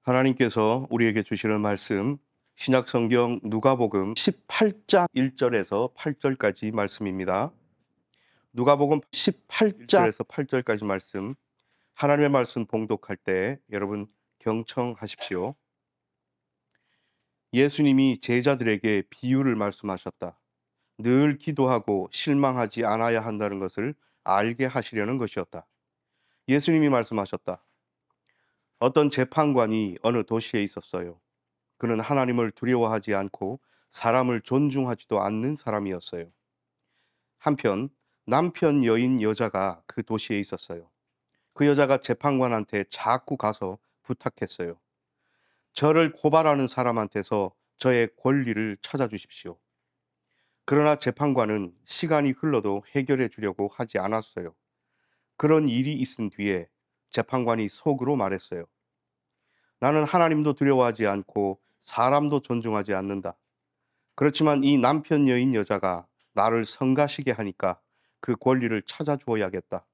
하나님께서 우리에게 주시는 말씀, 신약성경 누가복음 18장 1절에서 8절까지 말씀입니다. 누가복음 18절에서 8절까지 말씀, 하나님의 말씀 봉독할 때 여러분 경청하십시오. 예수님이 제자들에게 비유를 말씀하셨다. 늘 기도하고 실망하지 않아야 한다는 것을 알게 하시려는 것이었다. 예수님이 말씀하셨다. 어떤 재판관이 어느 도시에 있었어요. 그는 하나님을 두려워하지 않고 사람을 존중하지도 않는 사람이었어요. 한편 남편 여인 여자가 그 도시에 있었어요. 그 여자가 재판관한테 자꾸 가서 부탁했어요. 저를 고발하는 사람한테서 저의 권리를 찾아주십시오. 그러나 재판관은 시간이 흘러도 해결해 주려고 하지 않았어요. 그런 일이 있은 뒤에 재판관이 속으로 말했어요. 나는 하나님도 두려워하지 않고 사람도 존중하지 않는다. 그렇지만 이 남편 여인 여자가 나를 성가시게 하니까 그 권리를 찾아주어야겠다.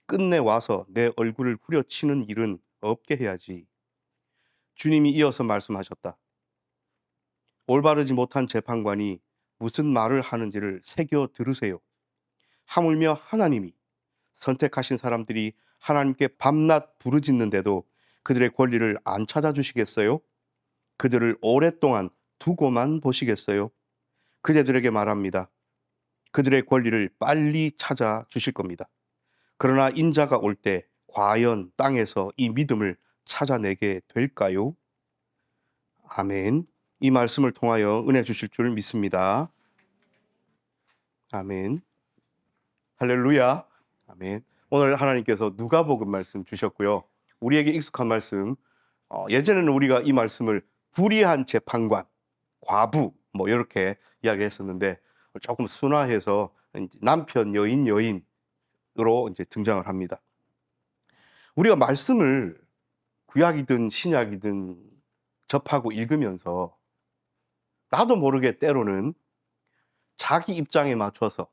끝내 와서 내 얼굴을 후려치는 일은 없게 해야지. 주님이 이어서 말씀하셨다. 올바르지 못한 재판관이 무슨 말을 하는지를 새겨 들으세요. 하물며 하나님이 선택하신 사람들이 하나님께 밤낮 부르짖는데도 그들의 권리를 안 찾아주시겠어요? 그들을 오랫동안 두고만 보시겠어요? 그대들에게 말합니다. 그들의 권리를 빨리 찾아주실 겁니다. 그러나 인자가 올 때 과연 땅에서 이 믿음을 찾아내게 될까요? 아멘. 이 말씀을 통하여 은혜 주실 줄 믿습니다. 아멘. 할렐루야. 아멘. 오늘 하나님께서 누가복음 말씀 주셨고요. 우리에게 익숙한 말씀, 예전에는 우리가 이 말씀을 불의한 재판관, 과부 이렇게 이야기했었는데 조금 순화해서 남편 여인으로 이제 등장을 합니다. 우리가 말씀을 구약이든 신약이든 접하고 읽으면서 나도 모르게 때로는 자기 입장에 맞춰서,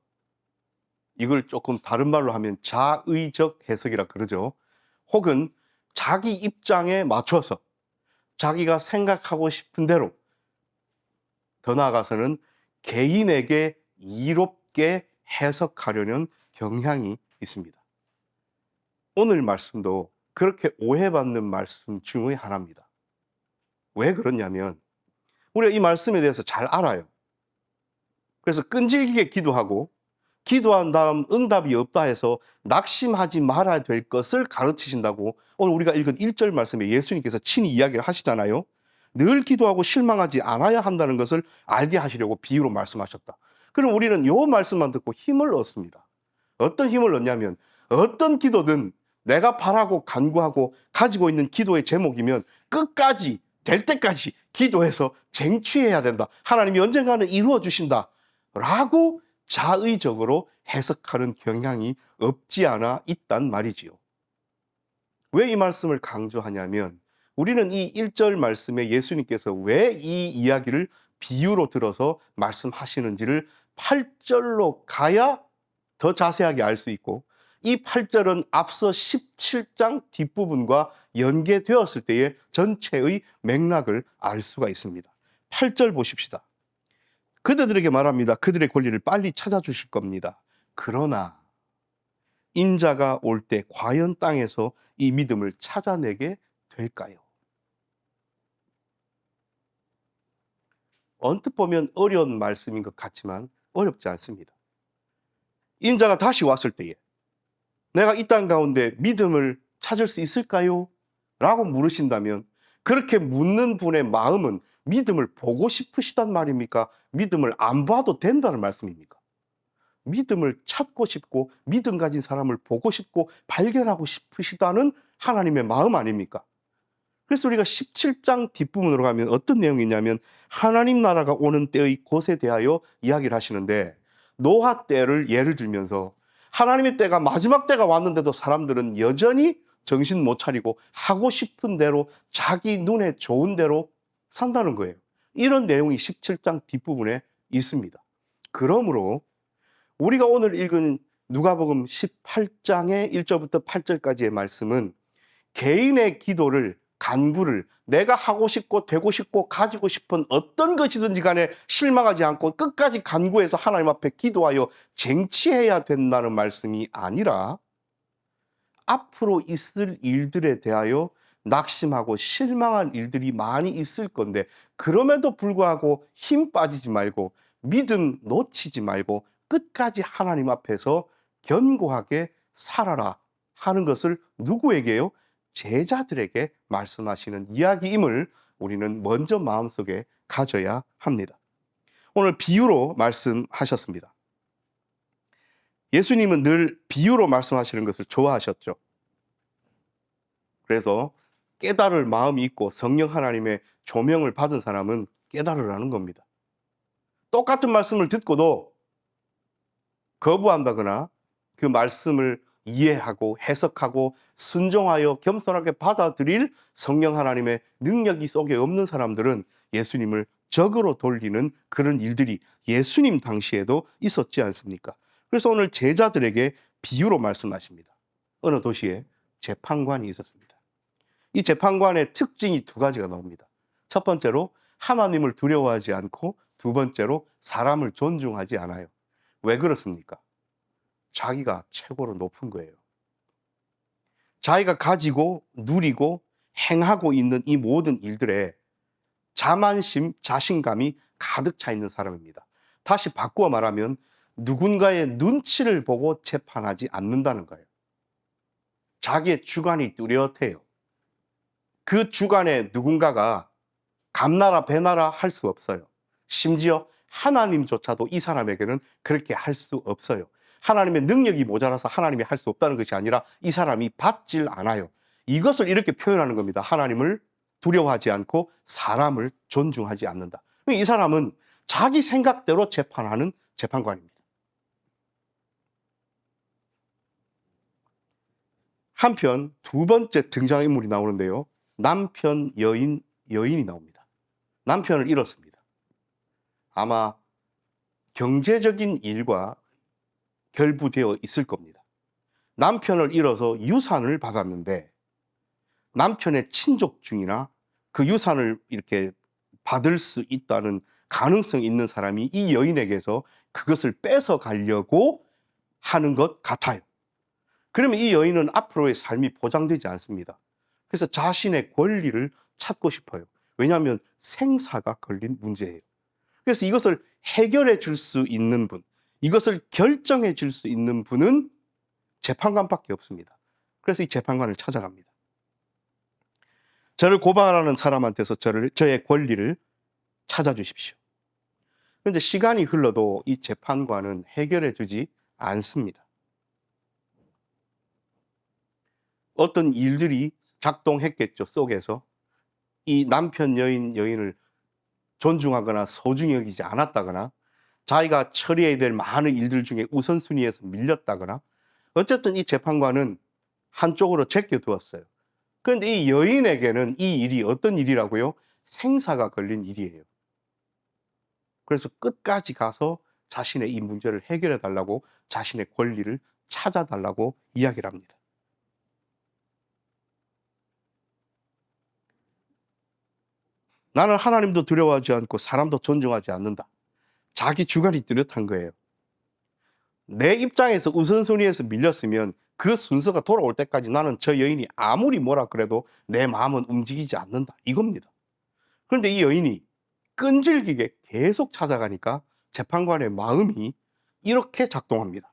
이걸 조금 다른 말로 하면 자의적 해석이라 그러죠. 혹은 자기 입장에 맞춰서 자기가 생각하고 싶은 대로, 더 나아가서는 개인에게 이롭게 해석하려는 경향이 있습니다. 오늘 말씀도 그렇게 오해받는 말씀 중의 하나입니다. 왜 그러냐면 우리가 이 말씀에 대해서 잘 알아요. 그래서 끈질기게 기도하고 기도한 다음 응답이 없다 해서 낙심하지 말아야 될 것을 가르치신다고 오늘 우리가 읽은 1절 말씀에 예수님께서 친히 이야기를 하시잖아요. 늘 기도하고 실망하지 않아야 한다는 것을 알게 하시려고 비유로 말씀하셨다. 그럼 우리는 이 말씀만 듣고 힘을 얻습니다. 어떤 힘을 얻냐면 어떤 기도든 내가 바라고 간구하고 가지고 있는 기도의 제목이면 끝까지 될 때까지 기도해서 쟁취해야 된다. 하나님이 언젠가는 이루어 주신다 라고 자의적으로 해석하는 경향이 없지 않아 있단 말이지요. 왜 이 말씀을 강조하냐면 우리는 이 1절 말씀에 예수님께서 왜 이 이야기를 비유로 들어서 말씀하시는지를 8절로 가야 더 자세하게 알 수 있고, 이 8절은 앞서 17장 뒷부분과 연계되었을 때의 전체의 맥락을 알 수가 있습니다. 8절 보십시다. 그들에게 말합니다. 그들의 권리를 빨리 찾아주실 겁니다. 그러나 인자가 올 때 과연 땅에서 이 믿음을 찾아내게 될까요? 언뜻 보면 어려운 말씀인 것 같지만 어렵지 않습니다. 인자가 다시 왔을 때에 내가 이 땅 가운데 믿음을 찾을 수 있을까요? 라고 물으신다면 그렇게 묻는 분의 마음은 믿음을 보고 싶으시단 말입니까? 믿음을 안 봐도 된다는 말씀입니까? 믿음을 찾고 싶고 믿음 가진 사람을 보고 싶고 발견하고 싶으시다는 하나님의 마음 아닙니까? 그래서 우리가 17장 뒷부분으로 가면 어떤 내용이 있냐면 하나님 나라가 오는 때의 곳에 대하여 이야기를 하시는데, 노아 때를 예를 들면서 하나님의 때가 마지막 때가 왔는데도 사람들은 여전히 정신 못 차리고 하고 싶은 대로 자기 눈에 좋은 대로 산다는 거예요. 이런 내용이 17장 뒷부분에 있습니다. 그러므로 우리가 오늘 읽은 누가복음 18장의 1절부터 8절까지의 말씀은 개인의 기도를 간구를 내가 하고 싶고 되고 싶고 가지고 싶은 어떤 것이든지 간에 실망하지 않고 끝까지 간구해서 하나님 앞에 기도하여 쟁취해야 된다는 말씀이 아니라 앞으로 있을 일들에 대하여 낙심하고 실망한 일들이 많이 있을 건데 그럼에도 불구하고 힘 빠지지 말고 믿음 놓치지 말고 끝까지 하나님 앞에서 견고하게 살아라 하는 것을 누구에게요? 제자들에게 말씀하시는 이야기임을 우리는 먼저 마음속에 가져야 합니다. 오늘 비유로 말씀하셨습니다. 예수님은 늘 비유로 말씀하시는 것을 좋아하셨죠. 그래서 깨달을 마음이 있고 성령 하나님의 조명을 받은 사람은 깨달으라는 겁니다. 똑같은 말씀을 듣고도 거부한다거나 그 말씀을 이해하고 해석하고 순종하여 겸손하게 받아들일 성령 하나님의 능력이 속에 없는 사람들은 예수님을 적으로 돌리는 그런 일들이 예수님 당시에도 있었지 않습니까? 그래서 오늘 제자들에게 비유로 말씀하십니다. 어느 도시에 재판관이 있었습니다. 이 재판관의 특징이 두 가지가 나옵니다. 첫 번째로 하나님을 두려워하지 않고 두 번째로 사람을 존중하지 않아요. 왜 그렇습니까? 자기가 최고로 높은 거예요. 자기가 가지고 누리고 행하고 있는 이 모든 일들에 자만심, 자신감이 가득 차 있는 사람입니다. 다시 바꾸어 말하면 누군가의 눈치를 보고 재판하지 않는다는 거예요. 자기의 주관이 뚜렷해요. 그 주관에 누군가가 감나라 배나라 할 수 없어요. 심지어 하나님조차도 이 사람에게는 그렇게 할 수 없어요. 하나님의 능력이 모자라서 하나님이 할 수 없다는 것이 아니라 이 사람이 받질 않아요. 이것을 이렇게 표현하는 겁니다. 하나님을 두려워하지 않고 사람을 존중하지 않는다. 이 사람은 자기 생각대로 재판하는 재판관입니다. 한편 두 번째 등장인물이 나오는데요. 남편 여인이 나옵니다. 남편을 잃었습니다. 아마 경제적인 일과 결부되어 있을 겁니다. 남편을 잃어서 유산을 받았는데 남편의 친족 중이나 그 유산을 이렇게 받을 수 있다는 가능성이 있는 사람이 이 여인에게서 그것을 뺏어 가려고 하는 것 같아요. 그러면 이 여인은 앞으로의 삶이 보장되지 않습니다. 그래서 자신의 권리를 찾고 싶어요. 왜냐하면 생사가 걸린 문제예요. 그래서 이것을 해결해 줄 수 있는 분, 이것을 결정해 줄 수 있는 분은 재판관밖에 없습니다. 그래서 이 재판관을 찾아갑니다. 저를 고발하는 사람한테서 저의 권리를 찾아주십시오. 그런데 시간이 흘러도 이 재판관은 해결해 주지 않습니다. 어떤 일들이 작동했겠죠, 속에서. 이 남편 여인을 존중하거나 소중히 여기지 않았다거나 자기가 처리해야 될 많은 일들 중에 우선순위에서 밀렸다거나 어쨌든 이 재판관은 한쪽으로 제껴두었어요. 그런데 이 여인에게는 이 일이 어떤 일이라고요? 생사가 걸린 일이에요. 그래서 끝까지 가서 자신의 이 문제를 해결해 달라고 자신의 권리를 찾아달라고 이야기를 합니다. 나는 하나님도 두려워하지 않고 사람도 존중하지 않는다. 자기 주관이 뚜렷한 거예요. 내 입장에서 우선순위에서 밀렸으면 그 순서가 돌아올 때까지 나는 저 여인이 아무리 뭐라 그래도 내 마음은 움직이지 않는다. 이겁니다. 그런데 이 여인이 끈질기게 계속 찾아가니까 재판관의 마음이 이렇게 작동합니다.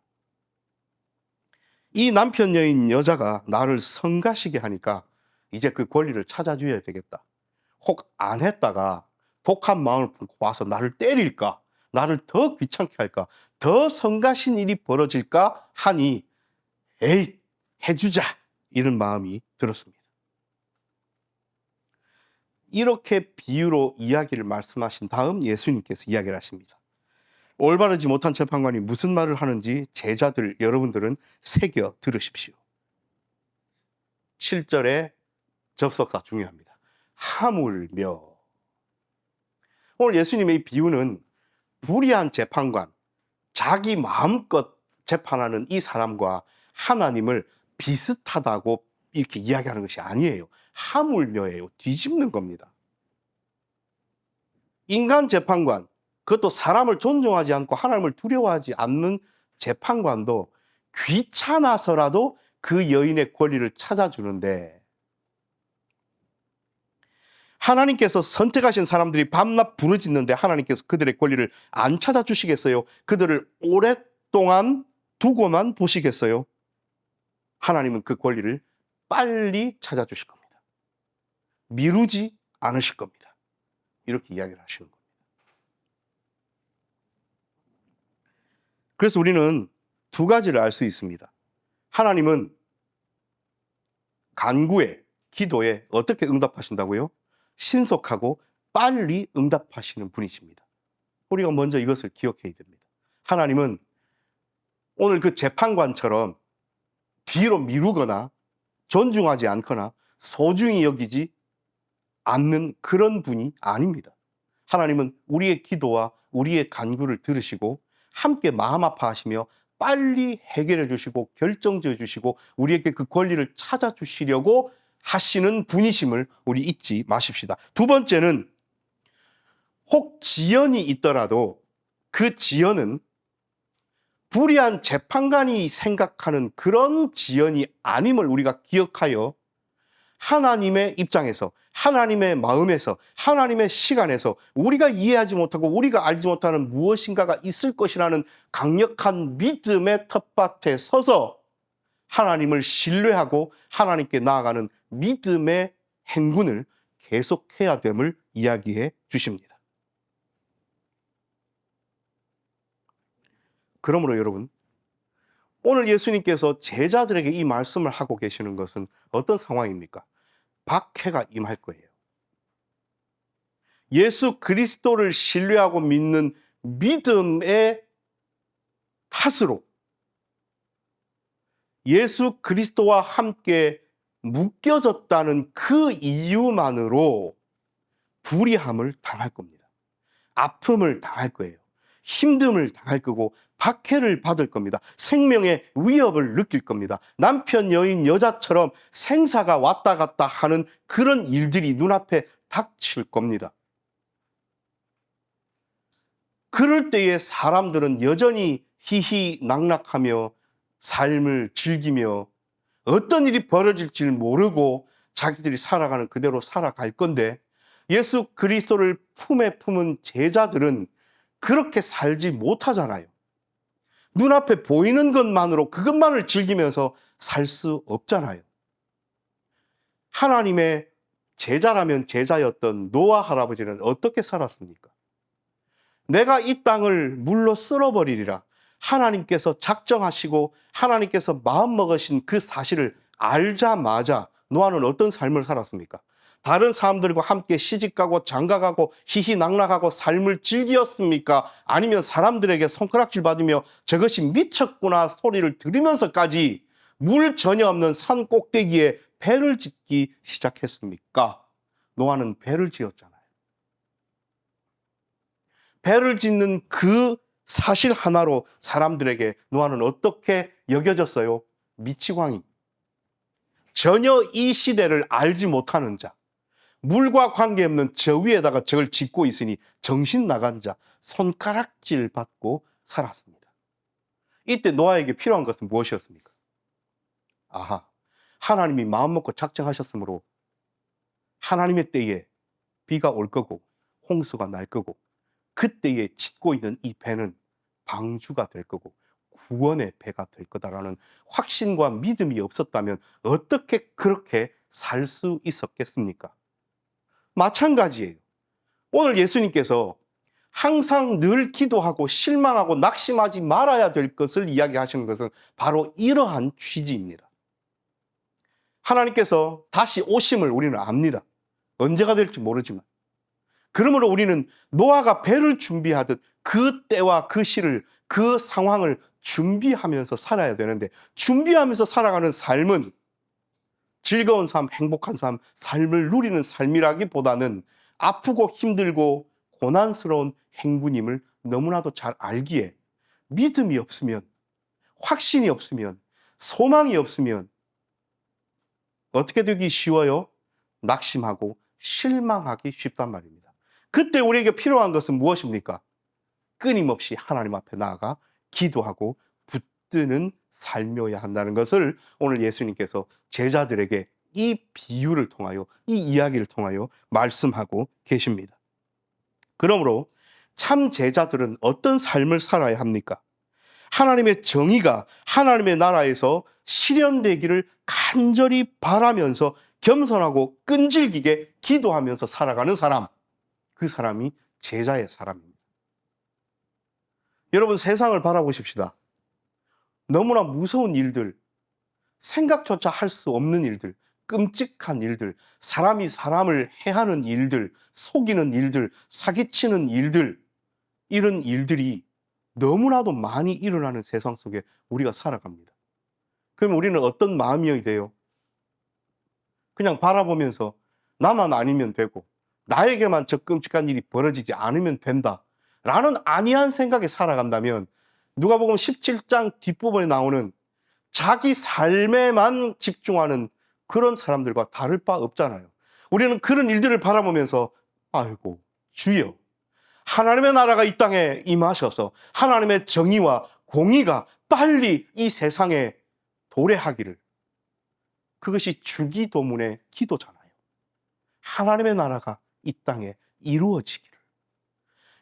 이 남편 여자가 나를 성가시게 하니까 이제 그 권리를 찾아줘야 되겠다. 혹 안 했다가 독한 마음을 품고 와서 나를 때릴까? 나를 더 귀찮게 할까? 더 성가신 일이 벌어질까? 하니 에이, 해주자! 이런 마음이 들었습니다. 이렇게 비유로 이야기를 말씀하신 다음 예수님께서 이야기를 하십니다. 올바르지 못한 재판관이 무슨 말을 하는지 제자들 여러분들은 새겨 들으십시오. 7절의 접속사 중요합니다. 하물며. 오늘 예수님의 이 비유는 불의한 재판관, 자기 마음껏 재판하는 이 사람과 하나님을 비슷하다고 이렇게 이야기하는 것이 아니에요. 하물며예요. 뒤집는 겁니다. 인간 재판관, 그것도 사람을 존중하지 않고 하나님을 두려워하지 않는 재판관도 귀찮아서라도 그 여인의 권리를 찾아주는데, 하나님께서 선택하신 사람들이 밤낮 부르짖는데 하나님께서 그들의 권리를 안 찾아주시겠어요? 그들을 오랫동안 두고만 보시겠어요? 하나님은 그 권리를 빨리 찾아주실 겁니다. 미루지 않으실 겁니다. 이렇게 이야기를 하시는 겁니다. 그래서 우리는 두 가지를 알 수 있습니다. 하나님은 간구에, 기도에 어떻게 응답하신다고요? 신속하고 빨리 응답하시는 분이십니다. 우리가 먼저 이것을 기억해야 됩니다. 하나님은 오늘 그 재판관처럼 뒤로 미루거나 존중하지 않거나 소중히 여기지 않는 그런 분이 아닙니다. 하나님은 우리의 기도와 우리의 간구를 들으시고 함께 마음 아파하시며 빨리 해결해 주시고 결정지어 주시고 우리에게 그 권리를 찾아주시려고 하시는 분이심을 우리 잊지 마십시다. 두 번째는, 혹 지연이 있더라도 그 지연은 불의한 재판관이 생각하는 그런 지연이 아님을 우리가 기억하여 하나님의 입장에서, 하나님의 마음에서, 하나님의 시간에서 우리가 이해하지 못하고 우리가 알지 못하는 무엇인가가 있을 것이라는 강력한 믿음의 텃밭에 서서 하나님을 신뢰하고 하나님께 나아가는 믿음의 행군을 계속해야 됨을 이야기해 주십니다. 그러므로 여러분, 오늘 예수님께서 제자들에게 이 말씀을 하고 계시는 것은 어떤 상황입니까? 박해가 임할 거예요. 예수 그리스도를 신뢰하고 믿는 믿음의 탓으로 예수 그리스도와 함께 묶여졌다는 그 이유만으로 불의함을 당할 겁니다. 아픔을 당할 거예요. 힘듦을 당할 거고 박해를 받을 겁니다. 생명의 위협을 느낄 겁니다. 남편, 여인, 여자처럼 생사가 왔다 갔다 하는 그런 일들이 눈앞에 닥칠 겁니다. 그럴 때에 사람들은 여전히 희희낙낙하며 삶을 즐기며 어떤 일이 벌어질지 모르고 자기들이 살아가는 그대로 살아갈 건데, 예수 그리스도를 품에 품은 제자들은 그렇게 살지 못하잖아요. 눈앞에 보이는 것만으로 그것만을 즐기면서 살 수 없잖아요. 하나님의 제자라면 제자였던 노아 할아버지는 어떻게 살았습니까? 내가 이 땅을 물로 쓸어버리리라 하나님께서 작정하시고 하나님께서 마음먹으신 그 사실을 알자마자 노아는 어떤 삶을 살았습니까? 다른 사람들과 함께 시집가고 장가가고 희희낙낙하고 삶을 즐기었습니까? 아니면 사람들에게 손가락질 받으며 저것이 미쳤구나 소리를 들으면서까지 물 전혀 없는 산 꼭대기에 배를 짓기 시작했습니까? 노아는 배를 지었잖아요. 배를 짓는 그 사실 하나로 사람들에게 노아는 어떻게 여겨졌어요? 미치광이. 전혀 이 시대를 알지 못하는 자, 물과 관계없는 저 위에다가 저걸 짓고 있으니 정신 나간 자, 손가락질 받고 살았습니다. 이때 노아에게 필요한 것은 무엇이었습니까? 아하, 하나님이 마음먹고 작정하셨으므로 하나님의 때에 비가 올 거고 홍수가 날 거고 그때에 짓고 있는 이 배는 방주가 될 거고 구원의 배가 될 거다라는 확신과 믿음이 없었다면 어떻게 그렇게 살 수 있었겠습니까? 마찬가지예요. 오늘 예수님께서 항상 늘 기도하고 실망하고 낙심하지 말아야 될 것을 이야기하시는 것은 바로 이러한 취지입니다. 하나님께서 다시 오심을 우리는 압니다. 언제가 될지 모르지만. 그러므로 우리는 노아가 배를 준비하듯 그 때와 그 시를, 그 상황을 준비하면서 살아야 되는데, 준비하면서 살아가는 삶은 즐거운 삶, 행복한 삶, 삶을 누리는 삶이라기보다는 아프고 힘들고 고난스러운 행군임을 너무나도 잘 알기에 믿음이 없으면, 확신이 없으면, 소망이 없으면 어떻게 되기 쉬워요? 낙심하고 실망하기 쉽단 말입니다. 그때 우리에게 필요한 것은 무엇입니까? 끊임없이 하나님 앞에 나아가 기도하고 붙드는 삶이어야 한다는 것을 오늘 예수님께서 제자들에게 이 비유를 통하여, 이 이야기를 통하여 말씀하고 계십니다. 그러므로 참 제자들은 어떤 삶을 살아야 합니까? 하나님의 정의가 하나님의 나라에서 실현되기를 간절히 바라면서 겸손하고 끈질기게 기도하면서 살아가는 사람, 그 사람이 제자의 사람입니다. 여러분, 세상을 바라보십시다. 너무나 무서운 일들, 생각조차 할 수 없는 일들, 끔찍한 일들, 사람이 사람을 해하는 일들, 속이는 일들, 사기치는 일들, 이런 일들이 너무나도 많이 일어나는 세상 속에 우리가 살아갑니다. 그럼 우리는 어떤 마음이어야 돼요? 그냥 바라보면서 나만 아니면 되고 나에게만 저 끔찍한 일이 벌어지지 않으면 된다 라는 안이한 생각에 살아간다면 누가복음 17장 뒷부분에 나오는 자기 삶에만 집중하는 그런 사람들과 다를 바 없잖아요. 우리는 그런 일들을 바라보면서 아이고 주여, 하나님의 나라가 이 땅에 임하셔서 하나님의 정의와 공의가 빨리 이 세상에 도래하기를, 그것이 주기도문의 기도잖아요. 하나님의 나라가 이 땅에 이루어지기를.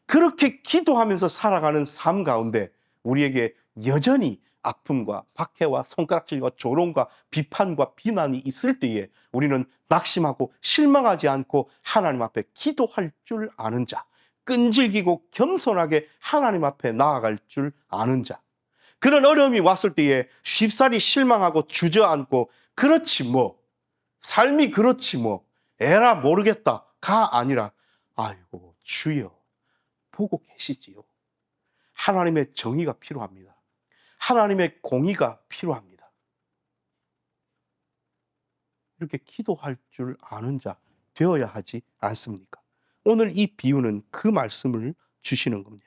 그렇게 기도하면서 살아가는 삶 가운데 우리에게 여전히 아픔과 박해와 손가락질과 조롱과 비판과 비난이 있을 때에 우리는 낙심하고 실망하지 않고 하나님 앞에 기도할 줄 아는 자, 끈질기고 겸손하게 하나님 앞에 나아갈 줄 아는 자, 그런 어려움이 왔을 때에 쉽사리 실망하고 주저앉고 그렇지 뭐, 삶이 그렇지 뭐, 에라 모르겠다가 아니라 아이고 주여 보고 계시지요. 하나님의 정의가 필요합니다. 하나님의 공의가 필요합니다. 이렇게 기도할 줄 아는 자 되어야 하지 않습니까? 오늘 이 비유는 그 말씀을 주시는 겁니다.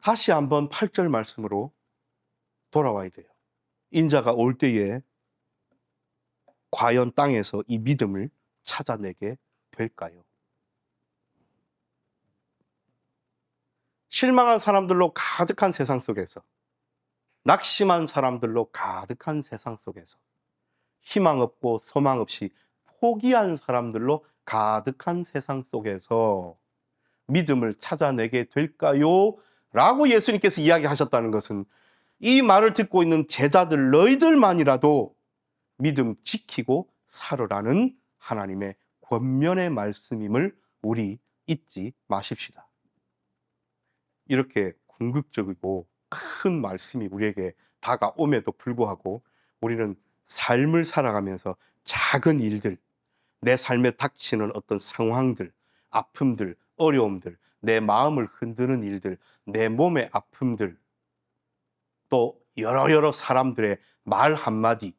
다시 한번 8절 말씀으로 돌아와야 돼요. 인자가 올 때에 과연 땅에서 이 믿음을 찾아내게 될까요? 실망한 사람들로 가득한 세상 속에서, 낙심한 사람들로 가득한 세상 속에서, 희망 없고 소망 없이 포기한 사람들로 가득한 세상 속에서 믿음을 찾아내게 될까요? 라고 예수님께서 이야기하셨다는 것은 이 말을 듣고 있는 제자들 너희들만이라도 믿음 지키고 살으라는 하나님의 권면의 말씀임을 우리 잊지 마십시다. 이렇게 궁극적이고 큰 말씀이 우리에게 다가옴에도 불구하고 우리는 삶을 살아가면서 작은 일들, 내 삶에 닥치는 어떤 상황들, 아픔들, 어려움들, 내 마음을 흔드는 일들, 내 몸의 아픔들, 또 여러 사람들의 말 한마디,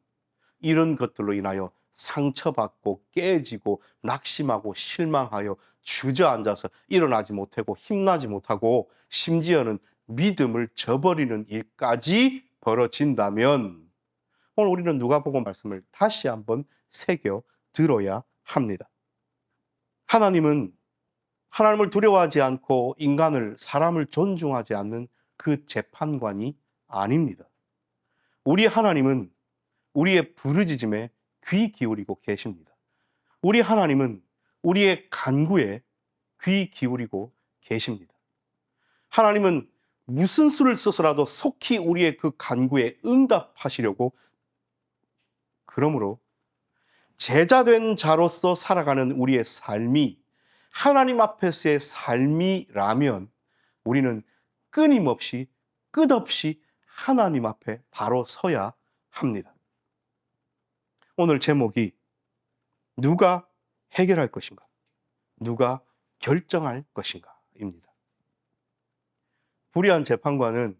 이런 것들로 인하여 상처받고 깨지고 낙심하고 실망하여 주저앉아서 일어나지 못하고 힘나지 못하고 심지어는 믿음을 저버리는 일까지 벌어진다면 오늘 우리는 누가복음 말씀을 다시 한번 새겨 들어야 합니다. 하나님은 하나님을 두려워하지 않고 사람을 존중하지 않는 그 재판관이 아닙니다. 우리 하나님은 우리의 부르짖음에 귀 기울이고 계십니다. 우리 하나님은 우리의 간구에 귀 기울이고 계십니다. 하나님은 무슨 수를 써서라도 속히 우리의 그 간구에 응답하시려고, 그러므로 제자된 자로서 살아가는 우리의 삶이 하나님 앞에서의 삶이라면 우리는 끊임없이 끝없이 하나님 앞에 바로 서야 합니다. 오늘 제목이 누가 해결할 것인가? 누가 결정할 것인가? 입니다. 불의한 재판관은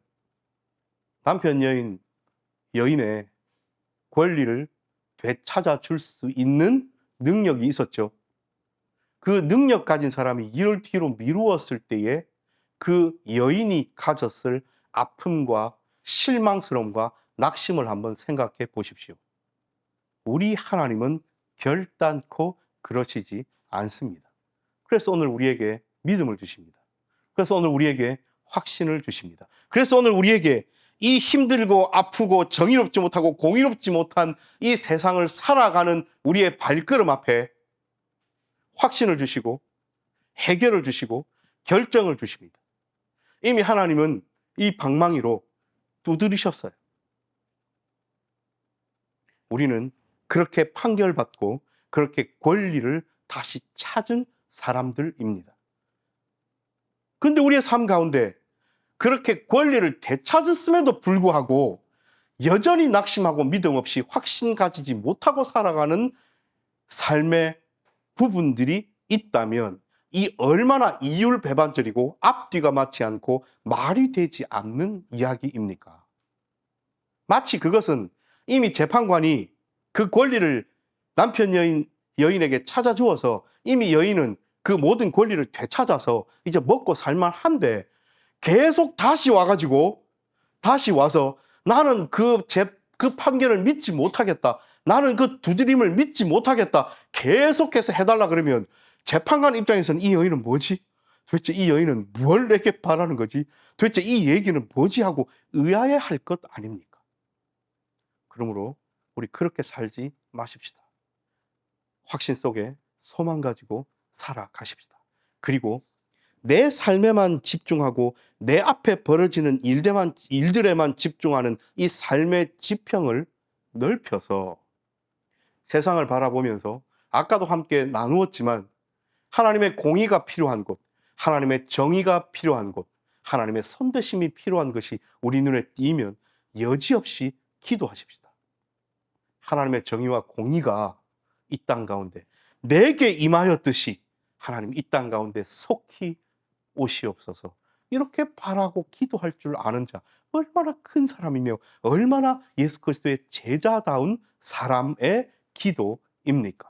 남편 여인의 권리를 되찾아 줄 수 있는 능력이 있었죠. 그 능력 가진 사람이 이를 뒤로 미루었을 때에 그 여인이 가졌을 아픔과 실망스러움과 낙심을 한번 생각해 보십시오. 우리 하나님은 결단코 그러시지 않습니다. 그래서 오늘 우리에게 믿음을 주십니다. 그래서 오늘 우리에게 확신을 주십니다. 그래서 오늘 우리에게 이 힘들고 아프고 정의롭지 못하고 공의롭지 못한 이 세상을 살아가는 우리의 발걸음 앞에 확신을 주시고 해결을 주시고 결정을 주십니다. 이미 하나님은 이 방망이로 두드리셨어요. 우리는 그렇게 판결받고 그렇게 권리를 다시 찾은 사람들입니다. 그런데 우리의 삶 가운데 그렇게 권리를 되찾았음에도 불구하고 여전히 낙심하고 믿음 없이 확신 가지지 못하고 살아가는 삶의 부분들이 있다면 이 얼마나 이율배반적이고 앞뒤가 맞지 않고 말이 되지 않는 이야기입니까? 마치 그것은 이미 재판관이 그 권리를 남편 여인에게 찾아주어서 이미 여인은 그 모든 권리를 되찾아서 이제 먹고 살만한데 계속 다시 와서 나는 그 판결을 믿지 못하겠다. 나는 그 두드림을 믿지 못하겠다. 계속해서 해달라 그러면 재판관 입장에서는 이 여인은 뭐지? 도대체 이 여인은 뭘 내게 바라는 거지? 도대체 이 얘기는 뭐지? 하고 의아해할 것 아닙니까? 그러므로 우리 그렇게 살지 마십시다. 확신 속에 소망 가지고 살아가십시다. 그리고 내 삶에만 집중하고 내 앞에 벌어지는 일들에만 집중하는 이 삶의 지평을 넓혀서 세상을 바라보면서 아까도 함께 나누었지만 하나님의 공의가 필요한 곳, 하나님의 정의가 필요한 곳, 하나님의 선대심이 필요한 것이 우리 눈에 띄면 여지없이 기도하십시다. 하나님의 정의와 공의가 이 땅 가운데 내게 임하였듯이 하나님 이 땅 가운데 속히 오시옵소서. 이렇게 바라고 기도할 줄 아는 자 얼마나 큰 사람이며 얼마나 예수 그리스도의 제자다운 사람의 기도입니까?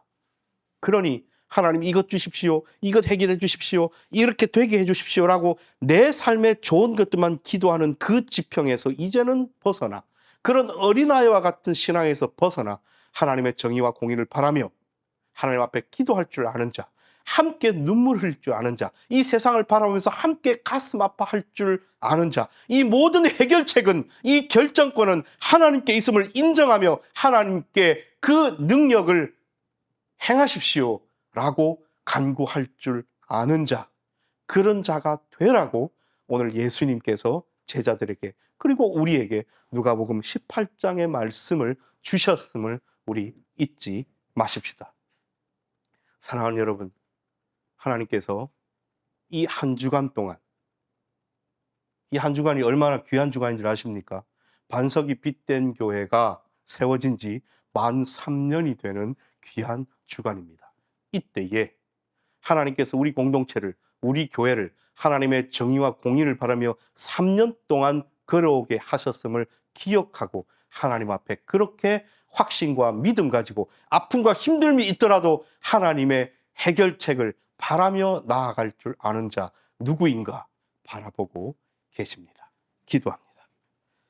그러니 하나님 이것 주십시오, 이것 해결해 주십시오, 이렇게 되게 해 주십시오라고 내 삶의 좋은 것들만 기도하는 그 지평에서 이제는 벗어나 그런 어린아이와 같은 신앙에서 벗어나 하나님의 정의와 공의를 바라며 하나님 앞에 기도할 줄 아는 자, 함께 눈물 흘릴 줄 아는 자, 이 세상을 바라보면서 함께 가슴 아파할 줄 아는 자, 이 모든 해결책은, 이 결정권은 하나님께 있음을 인정하며 하나님께 그 능력을 행하십시오 라고 간구할 줄 아는 자, 그런 자가 되라고 오늘 예수님께서 제자들에게 그리고 우리에게 누가복음 18장의 말씀을 주셨음을 우리 잊지 마십시다. 사랑하는 여러분, 하나님께서 이 한 주간 동안, 이 한 주간이 얼마나 귀한 주간인 줄 아십니까? 반석이 빛된 교회가 세워진 지 만 3년이 되는 귀한 주간입니다. 이때에 하나님께서 우리 공동체를, 우리 교회를 하나님의 정의와 공의를 바라며 3년 동안 걸어오게 하셨음을 기억하고 하나님 앞에 그렇게 확신과 믿음 가지고 아픔과 힘듦이 있더라도 하나님의 해결책을 바라며 나아갈 줄 아는 자 누구인가 바라보고 계십니다. 기도합니다.